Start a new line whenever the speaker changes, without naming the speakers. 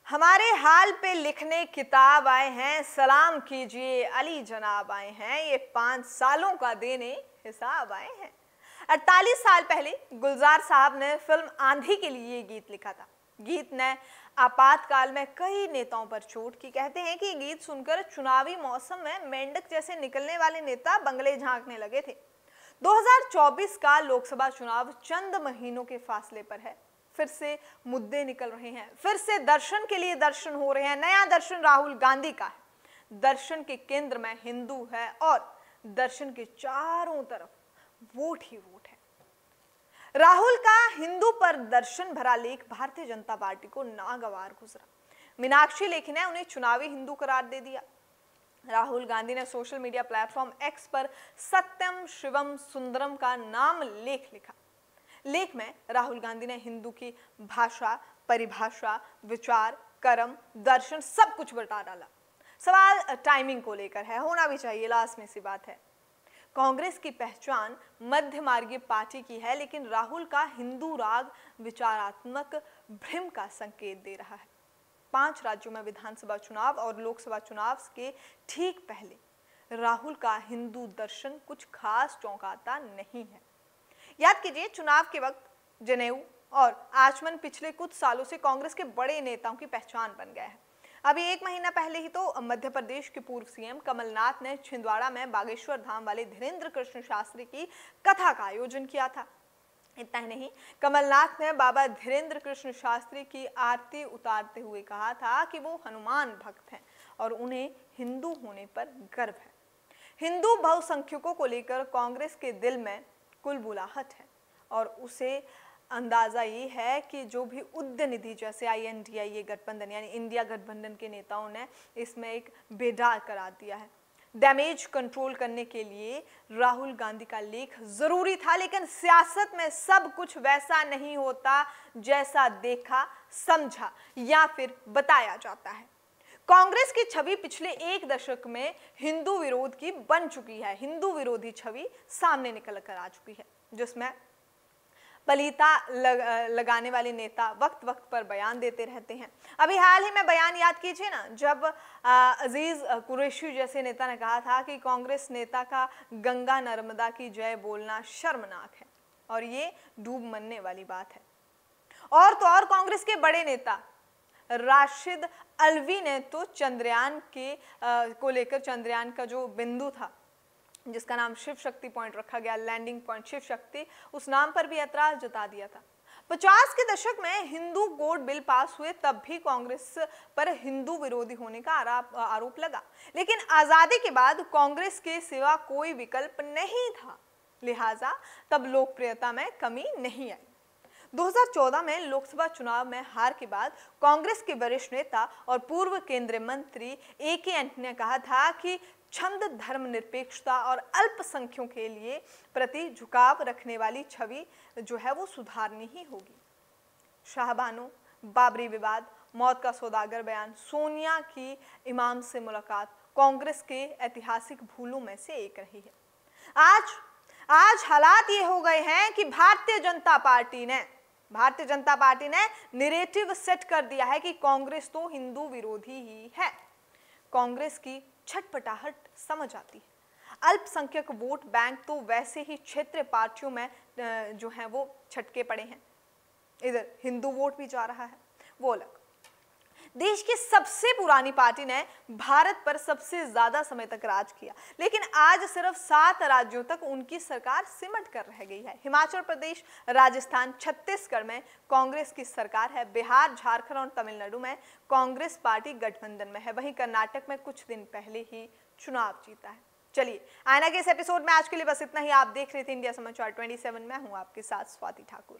हमारे हाल पे लिखने किताब आए हैं, सलाम कीजिए अली जनाब आए हैं, ये 5 सालों का देने हिसाब आए हैं। 48 साल पहले गुलजार साहब ने फिल्म आंधी के लिए ये गीत लिखा था। गीत ने आपातकाल में कई नेताओं पर चोट की। कहते हैं कि गीत सुनकर चुनावी मौसम में मेंढक जैसे निकलने वाले नेता बंगले झांकने लगे थे। 2024 का लोकसभा चुनाव चंद महीनों के फासले पर है। फिर से मुद्दे निकल रहे हैं, फिर से दर्शन के लिए दर्शन हो रहे हैं। नया दर्शन राहुल गांधी का है। दर्शन के केंद्र में हिंदू है और दर्शन के चारों तरफ वोट ही वोट है। राहुल का हिंदू पर दर्शन भरा लेख भारतीय जनता पार्टी को नागवार गुजरा। मीनाक्षी लेखी ने उन्हें चुनावी हिंदू करार दे दिया। राहुल गांधी ने सोशल मीडिया प्लेटफॉर्म एक्स पर सत्यम शिवम सुंदरम का नाम लेख लिखा। लेख में राहुल गांधी ने हिंदू की भाषा, परिभाषा, विचार, कर्म, दर्शन सब कुछ बता डाला। सवाल टाइमिंग को लेकर है, होना भी चाहिए, लास्ट में सी बात है। कांग्रेस की पहचान मध्य मार्गीय पार्टी की है, लेकिन राहुल का हिंदू राग विचारात्मक भ्रम का संकेत दे रहा है। 5 राज्यों में विधानसभा चुनाव और लोकसभा चुनाव के ठीक पहले राहुल का हिंदू दर्शन कुछ खास चौंकाता नहीं है। याद कीजिए, चुनाव के वक्त जनेऊ और आचमन पिछले कुछ सालों से कांग्रेस के बड़े नेताओं की पहचान बन गया है। अभी 1 महीना पहले ही तो मध्य प्रदेश के पूर्व सीएम कमलनाथ ने छिंदवाड़ा में बागेश्वर धाम वाले धीरेन्द्र कृष्ण शास्त्री की कथा का आयोजन किया था। इतना ही नहीं, कमलनाथ ने बाबा धीरेन्द्र कृष्ण शास्त्री की आरती उतारते हुए कहा था कि वो हनुमान भक्त हैं और उन्हें हिंदू होने पर गर्व है। हिंदू बहुसंख्यकों को लेकर कांग्रेस के दिल में कुलबुलाहट है और उसे अंदाजा ये है कि जो भी उद्यनिधि जैसे INDIA गठबंधन यानी इंडिया गठबंधन के नेताओं ने इसमें एक बेदार करा दिया है। डैमेज कंट्रोल करने के लिए राहुल गांधी का लेख जरूरी था, लेकिन सियासत में सब कुछ वैसा नहीं होता जैसा देखा, समझा या फिर बताया जाता है। कांग्रेस की छवि पिछले 1 दशक में हिंदू विरोध की बन चुकी है। हिंदू विरोधी छवि सामने निकल कर आ चुकी है, जिसमें पलीता लगाने वाले नेता वक्त वक्त पर बयान देते रहते हैं। अभी हाल ही में बयान याद कीजिए ना, जब अजीज कुरैशी जैसे नेता ने कहा था कि कांग्रेस नेता का गंगा नर्मदा की जय बोलना शर्मनाक है और ये डूब मरने वाली बात है। और तो और कांग्रेस के बड़े नेता राशिद अलवी ने तो चंद्रयान को लेकर चंद्रयान का जो बिंदु था जिसका नाम शिव शक्ति पॉइंट रखा गया, लैंडिंग पॉइंट शिव शक्ति, उस नाम पर भी ऐतराज जता दिया था। 50 के दशक में हिंदू कोड बिल पास हुए तब भी कांग्रेस पर हिंदू विरोधी होने का आरोप लगा, लेकिन आजादी के बाद कांग्रेस के सिवा कोई विकल्प नहीं था, लिहाजा तब लोकप्रियता में कमी नहीं आई। 2014 में लोकसभा चुनाव में हार के बाद कांग्रेस के वरिष्ठ नेता और पूर्व केंद्रीय मंत्री AK एंटनी ने कहा था कि छंद धर्मनिरपेक्षता और अल्पसंख्यकों के लिए प्रति झुकाव रखने वाली छवि जो है वो सुधारनी ही होगी। शाहबानो, बाबरी विवाद, मौत का सौदागर बयान, सोनिया की इमाम से मुलाकात कांग्रेस के ऐतिहासिक भूलों में से एक रही है। आज हालात ये हो गए हैं कि भारतीय जनता पार्टी ने नैरेटिव सेट कर दिया है कि कांग्रेस तो हिंदू विरोधी ही है। कांग्रेस की छटपटाहट समझ आती है। अल्पसंख्यक वोट बैंक तो वैसे ही क्षेत्रीय पार्टियों में जो है वो छटके पड़े हैं। इधर हिंदू वोट भी जा रहा है, वो अलग। देश की सबसे पुरानी पार्टी ने भारत पर सबसे ज्यादा समय तक राज किया, लेकिन आज सिर्फ 7 राज्यों तक उनकी सरकार सिमट कर रह गई है। हिमाचल प्रदेश, राजस्थान, छत्तीसगढ़ में कांग्रेस की सरकार है। बिहार, झारखंड और तमिलनाडु में कांग्रेस पार्टी गठबंधन में है। वहीं कर्नाटक में कुछ दिन पहले ही चुनाव जीता है। चलिए, आईना के इस एपिसोड में आज के लिए बस इतना ही। आप देख रहे थे इंडिया समाचार 27। मैं हूं आपके साथ स्वाति ठाकुर।